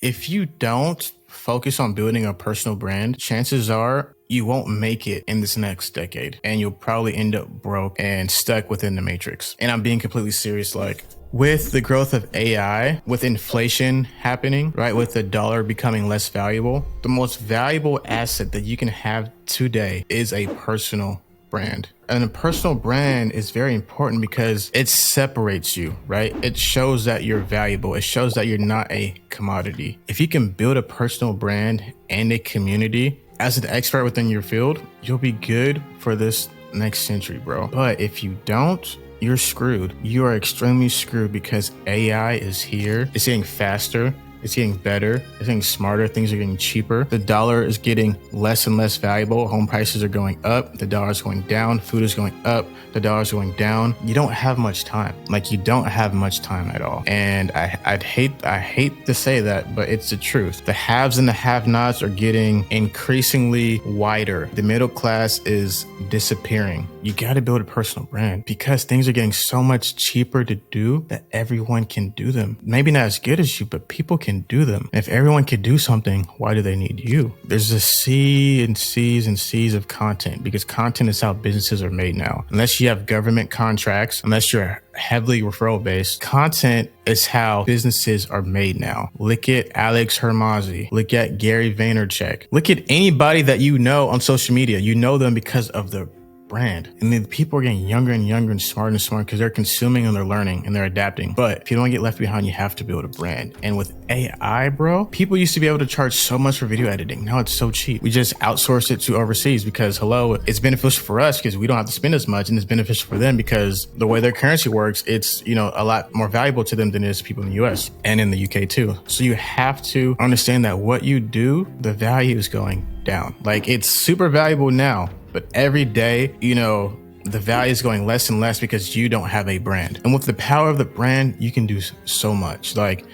if you don't focus on building a personal brand, chances are you won't make it in this next decade, and you'll probably end up broke and stuck within the matrix. And I'm being completely serious. Like, with the growth of AI, with inflation happening, right, with the dollar becoming less valuable, the most valuable asset that you can have today is a personal brand. And a personal brand is very important because it separates you, right? It shows that you're valuable. It shows that you're not a commodity. If you can build a personal brand and a community as an expert within your field, you'll be good for this next century, bro. But if you don't, you're screwed. You are extremely screwed because AI is here. It's getting faster. It's getting better. It's getting smarter. Things are getting cheaper. The dollar is getting less and less valuable. Home prices are going up. The dollar is going down. Food is going up. The dollar is going down. You don't have much time. Like, you don't have much time at all. And I hate to say that, but it's the truth. The haves and the have-nots are getting increasingly wider. The middle class is disappearing. You got to build a personal brand because things are getting so much cheaper to do that everyone can do them. Maybe not as good as you, but people can do them. And if everyone can do something, why do they need you? There's a sea and seas and seas of content, because content is how businesses are made now. Unless you have government contracts, unless you're heavily referral based, content is how businesses are made now. Look at Alex Hermazi. Look at Gary Vaynerchuk. Look at anybody that you know on social media. You know them because of the brand. And then people are getting younger and younger and smarter because they're consuming and they're learning and they're adapting. But if you don't get left behind, you have to build a brand. And with AI, bro, people used to be able to charge so much for video editing. Now it's so cheap. We just outsource it to overseas because, hello, it's beneficial for us because we don't have to spend as much, and it's beneficial for them because the way their currency works, it's, a lot more valuable to them than it is to people in the US and in the UK too. So you have to understand that what you do, the value is going down. Like, it's super valuable now, but every day, the value is going less and less because you don't have a brand. And with the power of the brand, you can do so much. Like,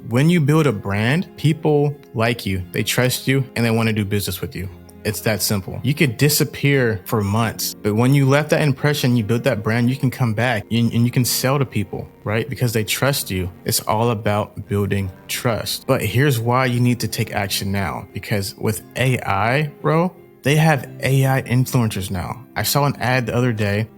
when you build a brand, people like you, they trust you, and they want to do business with you. It's that simple. You could disappear for months, but when you left that impression, you built that brand, you can come back and you can sell to people, right? Because they trust you. It's all about building trust. But here's why you need to take action now, because with AI, bro, they have AI influencers now. I saw an ad the other day.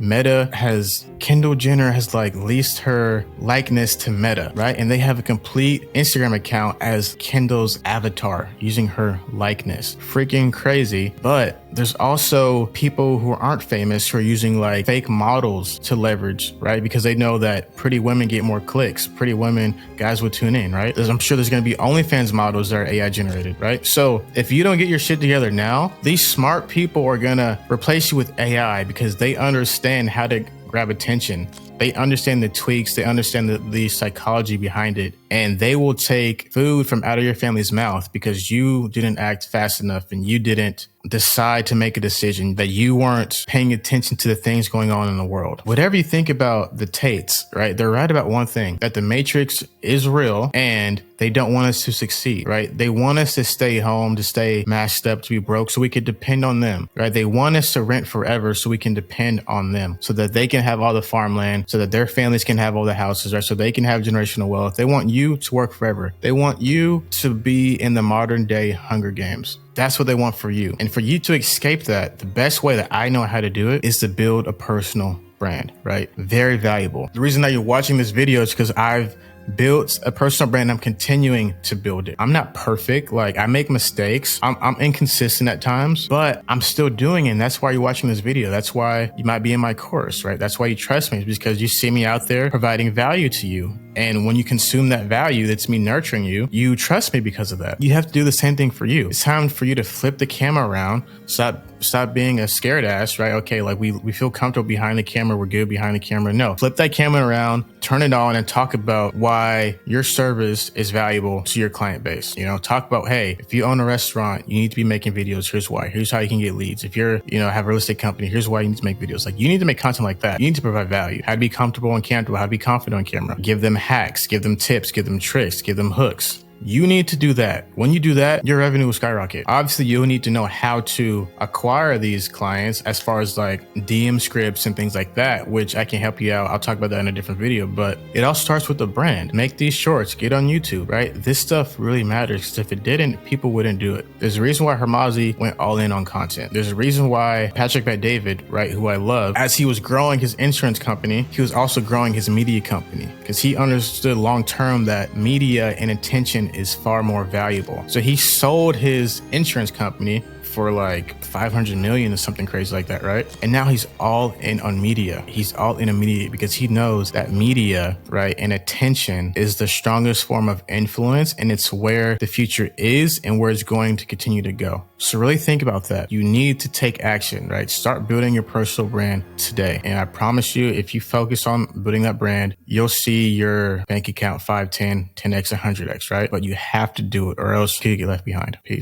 Kendall Jenner has leased her likeness to Meta, right? And they have a complete Instagram account as Kendall's avatar using her likeness. Freaking crazy. But there's also people who aren't famous who are using fake models to leverage, right? Because they know that pretty women get more clicks. Pretty women, guys will tune in, right? I'm sure there's going to be OnlyFans models that are AI generated, right? So if you don't get your shit together now, these smart people are going to replace you with AI because they understand how to grab attention. They understand the tweaks. They understand the psychology behind it. And they will take food from out of your family's mouth because you didn't act fast enough and you didn't decide to make a decision, that you weren't paying attention to the things going on in the world. Whatever you think about the Tates, right? They're right about one thing, that the Matrix is real and they don't want us to succeed, right? They want us to stay home, to stay mashed up, to be broke so we could depend on them, right? They want us to rent forever so we can depend on them, so that they can have all the farmland, so that their families can have all the houses, right? So they can have generational wealth. They want you to work forever. They want you to be in the modern day Hunger Games. That's what they want for you. And for you to escape that, the best way that I know how to do it is to build a personal brand, right? Very valuable. The reason that you're watching this video is because I've built a personal brand. I'm continuing to build it. I'm not perfect. I make mistakes. I'm inconsistent at times, but I'm still doing it. And that's why you're watching this video. That's why you might be in my course, right? That's why you trust me, is because you see me out there providing value to you. And when you consume that value, that's me nurturing you, you trust me because of that. You have to do the same thing for you. It's time for you to flip the camera around. Stop being a scared ass, right? Okay, we feel comfortable behind the camera. We're good behind the camera. No, flip that camera around, turn it on, and talk about why your service is valuable to your client base. Talk about, hey, if you own a restaurant, you need to be making videos. Here's why. Here's how you can get leads. If you're, have a real estate company, here's why you need to make videos. You need to make content like that. You need to provide value. How to be comfortable on camera, how to be confident on camera. Give them hacks, give them tips, give them tricks, give them hooks. You need to do that. When you do that, your revenue will skyrocket. Obviously, you'll need to know how to acquire these clients as far as like DM scripts and things like that, which I can help you out. I'll talk about that in a different video, but it all starts with the brand. Make these shorts, get on YouTube, right? This stuff really matters, because if it didn't, people wouldn't do it. There's a reason why Hermazi went all in on content. There's a reason why Patrick Bet-David, right, who I love, as he was growing his insurance company, he was also growing his media company, because he understood long term that media and attention is far more valuable. So he sold his insurance company for like 500 million or something crazy like that, right? And now he's all in on media. He's all in on media because he knows that media, right, and attention is the strongest form of influence, and it's where the future is and where it's going to continue to go. So really think about that. You need to take action, right? Start building your personal brand today. And I promise you, if you focus on building that brand, you'll see your bank account 5, 10, 10x, 100x, right? But you have to do it, or else you could get left behind. Peace.